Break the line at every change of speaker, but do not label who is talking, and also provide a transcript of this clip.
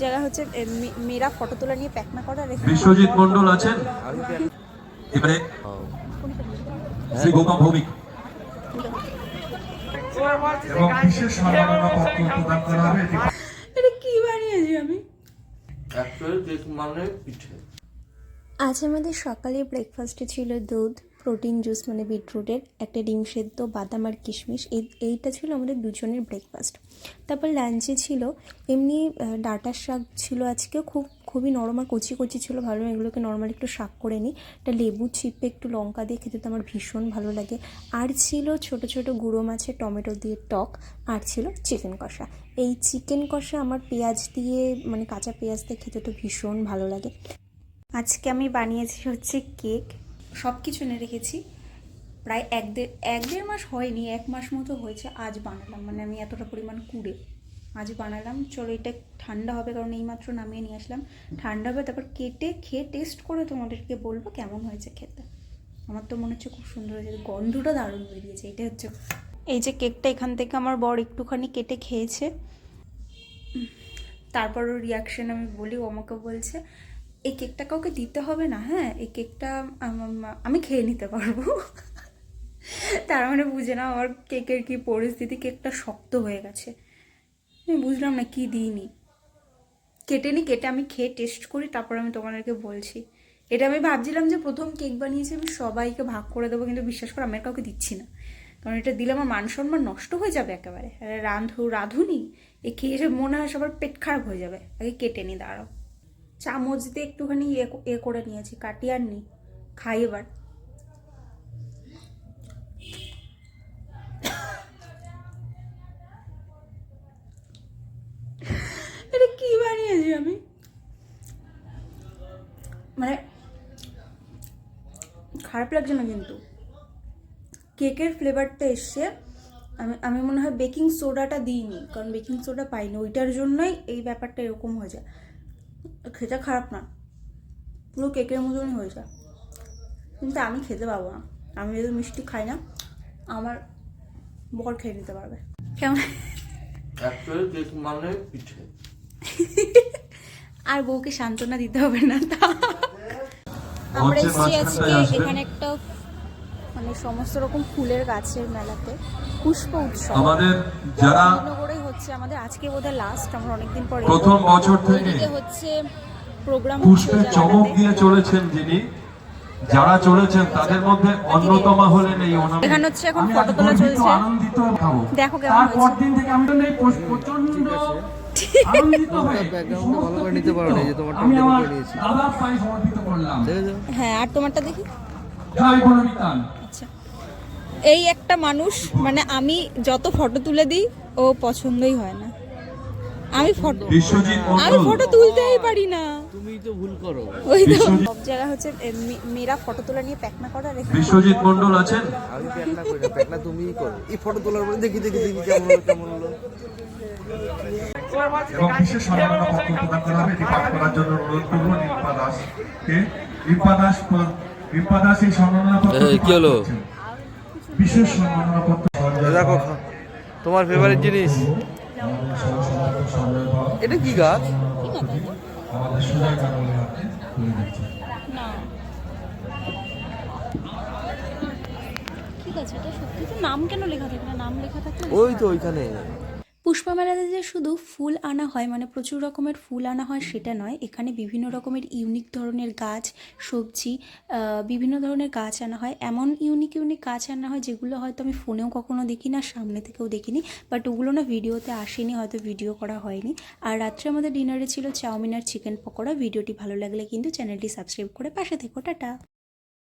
জায়গা হচ্ছে মেয়েরা ফটো তোলা নিয়ে প্যাকনা করা।
বিশ্বজিৎ মন্ডল আছেন, এবারে শ্রী গৌতম ভৌমিক এবং বিশেষ সম্মাননা পত্র প্রদান করা হবে।
এটা কি বানিয়েছি আমি?
অ্যাকচুয়ালি কেক মানে পিঠে।
আজ আমাদের সকালে ব্রেকফাস্টে ছিল দুধ, প্রোটিন জুস মানে বিটরুটের, একটা ডিম সেদ্ধ, বাদাম আর কিশমিশ। এইটা ছিল আমাদের দুজনের ব্রেকফাস্ট। তারপর লাঞ্চে ছিল এমনি ডাঁটার শাক ছিল আজকে, খুবই নরম আর কচি কচি ছিল, ভালো। এগুলোকে নর্মালি একটু শাক করে নিই, একটা লেবু চিপে একটু লঙ্কা দিয়ে খেতে তো আমার ভীষণ ভালো লাগে। আর ছিল ছোট ছোট গুঁড়ো মাছের টমেটো দিয়ে টক, আর ছিল চিকেন কষা। এই চিকেন কষা আমার পেঁয়াজ দিয়ে মানে কাঁচা পেঁয়াজ দিয়ে খেতে তো ভীষণ ভালো লাগে।
আজকে আমি বানিয়েছি হচ্ছে কেক, সব কিছু এনে রেখেছি। প্রায় এক দেড় মাস হয়নি, 1 মাস মতো হয়েছে আজ বানালাম। মানে আমি এতটা পরিমাণ কুড়ে আজ বানালাম। চলো এটা ঠান্ডা হবে, কারণ এইমাত্র নামিয়ে নিয়ে আসলাম। ঠান্ডা হবে, তারপর কেটে খেয়ে টেস্ট করে তোমাদেরকে বলবো কেমন হয়েছে খেতে। আমার তো মনে হচ্ছে খুব সুন্দর হয়েছে, গন্ধটা দারুণ বেরিয়েছে। এটা হচ্ছে এই যে কেকটা, এখান থেকে আমার বর একটুখানি কেটে খেয়েছে, তারপর ওর রিয়াকশন আমি বলি। ও আমাকে বলছে এই কেকটা কাউকে দিতে হবে না, হ্যাঁ এই কেকটা আমি খেয়ে নিতে পারবো। তার মানে বুঝে না আমার কেকের কি পরিস্থিতি। কেকটা শক্ত হয়ে গেছে, আমি বুঝলাম না কি দিইনি। কেটে আমি খেয়ে টেস্ট করি, তারপর আমি তোমাদেরকে বলছি। এটা আমি ভাবছিলাম যে প্রথম কেক বানিয়েছি আমি সবাইকে ভাগ করে দেবো, কিন্তু বিশ্বাস করে আমি আর কাউকে দিচ্ছি না, কারণ এটা দিলে আমার মান সম্মান নষ্ট হয়ে যাবে একেবারে। রাঁধুনি এ খেয়ে এসে মনে হয় সবার পেট খারাপ হয়ে যাবে। আগে কেটে নি, দাঁড়াও। চামচ দিয়ে একটুখানি এ করে নিয়েছি, কাটিয়ে আর নি। খাই এবার। এটা কি বানিয়েছি আমি? মানে খারাপ লাগছে না, কিন্তু কেকের ফ্লেভারটা এসছে। আমি মনে হয় বেকিং সোডাটা দিইনি, কারণ বেকিং সোডা পাইনি, ওইটার জন্যই এই ব্যাপারটা এরকম হয়ে যায়। খেতে খারাপ না, পুরো কেকের মতনই হয়েছে, কিন্তু আমি খেতে পারবো না। আমি যদি মিষ্টি খাই না, আমার বর খেয়ে নিতে পারবে। কেমন?
অ্যাকচুয়ালি কেক মানে পিঠে।
আর বউকে সান্ত্বনা দিতে হবে না। তা আমরা এসেছি আজকে এখানে একটা মানে সমস্ত রকম ফুলের গাছের মেলাতে, পুষ্প উৎসব।
আমাদের যারা
নগরেই হচ্ছে আমাদের আজকে বোধহয় লাস্ট, আমরা অনেকদিন পরে
প্রথম বছর থেকে
হচ্ছে প্রোগ্রাম
পুষ্পের চমক দিয়ে চলেছেন, যিনি যারা চলেছেন তাদের মধ্যে অন্যতম হলেন এই ওনাম।
এখানে হচ্ছে এখন ফটো তোলা চলছে,
আনন্দিত হবো।
দেখো কেমন
তারপর
হয়েছে।
দিন থেকে আমি তো নেই প্রচন্ড আনন্দিত হয়ে
ব্যাকগ্রাউন্ডটা ভালো করে নিতে পারো না, যে তোমারটা
আমি
ভালো
আমার
করে নিয়েছি।
দাদার পায়ে সমর্পিত করলাম।
হ্যাঁ, আর তোমারটা দেখি।
জয় বনবিতান।
আচ্ছা, এই একটা মানুষ, মানে আমি যত ফটো তুলে দিই ও পছন্দই হয় না।
বিশ্বজিৎ
আমি
মন্ডল
ফটো তুলতেই পারি না।
তুমি তো ভুল করো।
ওই তো সব জায়গা হচ্ছে মেয়েরা ফটো তোলা নিয়ে প্যাকনা করা।
বিশ্বজিৎ মন্ডল আছেন,
আমি প্যাকনা করি না, প্যাকনা তুমিই করো। এই ফটো তোলার পরে দেখি কেমন হলো।
এবং বিশেষ সম্মাননা পত্র প্রদান করা হবে। এটি পাঠ করার জন্য অনুরোধ করবো রিম্পা দাসকে। রিম্পা দাস এই সম্মাননা পত্র
কি হলো?
বিশেষ সম্মাননা পত্র।
দেখো তোমার ফেভারিট জিনিস এটা কি গাছ?
আমাদের সুজয় গাঙ্গুলি হাতে তুলে দিচ্ছে।
ঠিক আছে, এটা সত্যি তো নাম কেন লেখা থাকে না? নাম লেখা থাকলে
ওই তো ওইখানে।
পুষ্পা মেলাতে যে শুধু ফুল আনা হয়, মানে প্রচুর রকমের ফুল আনা হয় সেটা নয়, এখানে বিভিন্ন রকমের ইউনিক ধরনের গাছ, সবজি, বিভিন্ন ধরনের গাছ আনা হয়। এমন ইউনিক গাছ আনা হয় যেগুলো হয়তো আমি ফোনেও কখনো দেখি না, সামনে থেকেও দেখিনি, বাট ওগুলো না ভিডিওতে আসেনি, হয়তো ভিডিও করা হয়নি। আর রাত্রে আমাদের ডিনারে ছিল চাউমিন আর চিকেন পকোড়া। ভিডিওটি ভালো লাগলে কিন্তু চ্যানেলটি সাবস্ক্রাইব করে পাশে থেকো। টাটা।